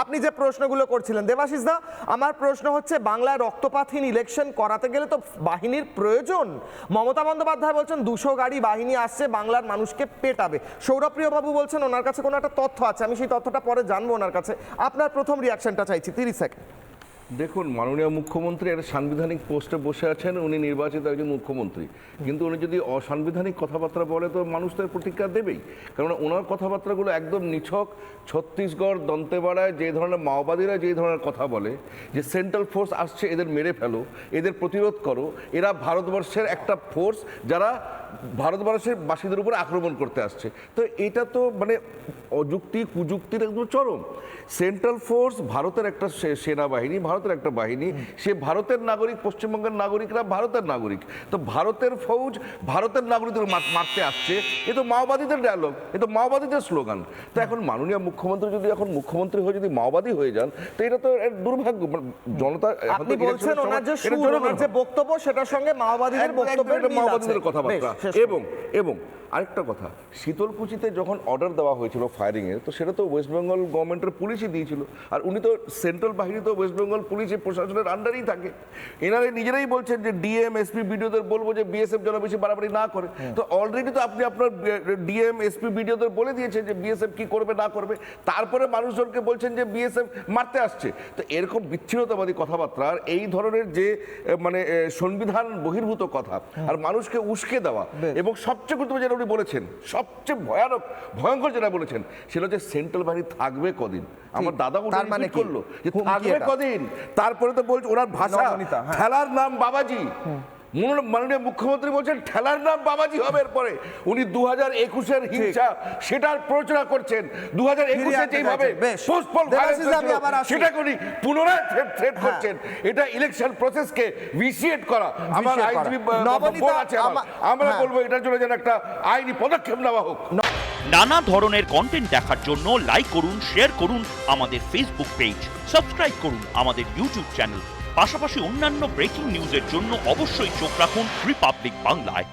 আপনি যে প্রশ্নগুলো করছিলেন দেবাশিস দা, আমার প্রশ্ন হচ্ছে বাংলায় রক্তপাতহীন ইলেকশন করাতে গেলে তো বাহিনীর প্রয়োজন। মমতা বন্দ্যোপাধ্যায় বলছেন 200 গাড়ি বাহিনী আসছে বাংলার মানুষকে পেটাবে। সৌরভপ্রিয় বাবু বলছেন ওনার কাছে কোনো একটা তথ্য আছে, আমি সেই তথ্যটা পরে জানবো ওনার কাছে। আপনার প্রথম রিয়াকশনটা চাইছি, 30 সেকেন্ড। দেখুন, মাননীয় মুখ্যমন্ত্রী একটা সাংবিধানিক পোস্টে বসে আছেন, উনি নির্বাচিত একজন মুখ্যমন্ত্রী, কিন্তু উনি যদি অসাংবিধানিক কথাবার্তা বলে তো মানুষ তার প্রতিক্রিয়া দেবেই। কারণ ওনার কথাবার্তাগুলো একদম নিছক ছত্তিশগড় দন্তেবাড়ায় যে ধরনের মাওবাদীরা যে ধরনের কথা বলে যে সেন্ট্রাল ফোর্স আসছে এদের মেরে ফেলো, এদের প্রতিরোধ করো, এরা ভারতবর্ষের একটা ফোর্স যারা ভারতবর্ষের বাসীদের উপর আক্রমণ করতে আসছে। তো এটা তো মানে অযুক্তি কুযুক্তির একদম চরম। সেন্ট্রাল ফোর্স ভারতের একটা সেনাবাহিনী, ভারতের একটা বাহিনী, সে ভারতের নাগরিক, পশ্চিমবঙ্গের নাগরিকরা ভারতের নাগরিক। তো ভারতের ফৌজ ভারতের নাগরিকদের মারতে আসছে, এ তো মাওবাদীদের ডায়লগ, এ তো মাওবাদীদের স্লোগান। তো এখন মাননীয় মুখ্যমন্ত্রী যদি এখন মুখ্যমন্ত্রী হয়ে যদি মাওবাদী হয়ে যান তো এটা তো দুর্ভাগ্য। জনতা আপনি বলছেন ওনার যে বক্তব্য সেটার সঙ্গে মাওবাদীদের বক্তব্যের মাওবাদীদের কথাবার্তা। এবং আরেকটা কথা, শীতলকুচিতে যখন অর্ডার দেওয়া হয়েছিল ফায়ারিংয়ের, তো সেটা তো ওয়েস্ট বেঙ্গল গভর্নমেন্টের পুলিশই দিয়েছিল, আর উনি তো সেন্ট্রাল বাহিনী তো ওয়েস্ট বেঙ্গল পুলিশের প্রশাসনের আন্ডারেই থাকে। এনারা নিজেরাই বলছেন যে ডিএম এসপি বিডিওদের বলবো যে বিএসএফ যেন বেশি বাড়াবাড়ি না করে। তো অলরেডি তো আপনি আপনার ডিএম এসপি বিডিওদের বলে দিয়েছেন যে বিএসএফ কি করবে না করবে, তারপরে মানুষজনকে বলছেন যে বিএসএফ মারতে আসছে। তো এরকম বিচ্ছিন্নতাবাদী কথাবার্তা, এই ধরনের যে মানে সংবিধান বহির্ভূত কথা আর মানুষকে উস্কে দেওয়া, এবং সবচেয়ে গুরুত্বপূর্ণ যেটা উনি বলেছেন, সবচেয়ে ভয়ঙ্কর যেটা বলেছেন সেটা হচ্ছে সেন্ট্রাল বাহিনী থাকবে কদিন। আমার দাদা করলো যে থাকবে কদিন, তারপরে তো বলছে ওনার ভাষা খেলার নাম বাবাজি। মাননীয় মুখ্যমন্ত্রী বলছেন ঠেলার নাম বাবাজি হবে। এরপরে উনি 2021-এর হিংসা সেটার প্রচার করছেন। 2021-এ যেভাবে সেটাকে উনি পুনরায় থ্রেট করছেন। এটা ইলেকশন প্রসেসকে ভিসিয়েট করা। আমার আইনজীবী আছে, আমরা বলবো এটার জন্য যেন একটা আইনি পদক্ষেপ নেওয়া হোক। নানা ধরনের কন্টেন্ট দেখার জন্য লাইক করুন, শেয়ার করুন আমাদের ফেসবুক পেজ, সাবস্ক্রাইব করুন আমাদের ইউটিউব চ্যানেল। পাশাপাশি অন্যান্য ব্রেকিং নিউজের জন্য অবশ্যই চোখ রাখুন রিপাবলিক বাংলায়।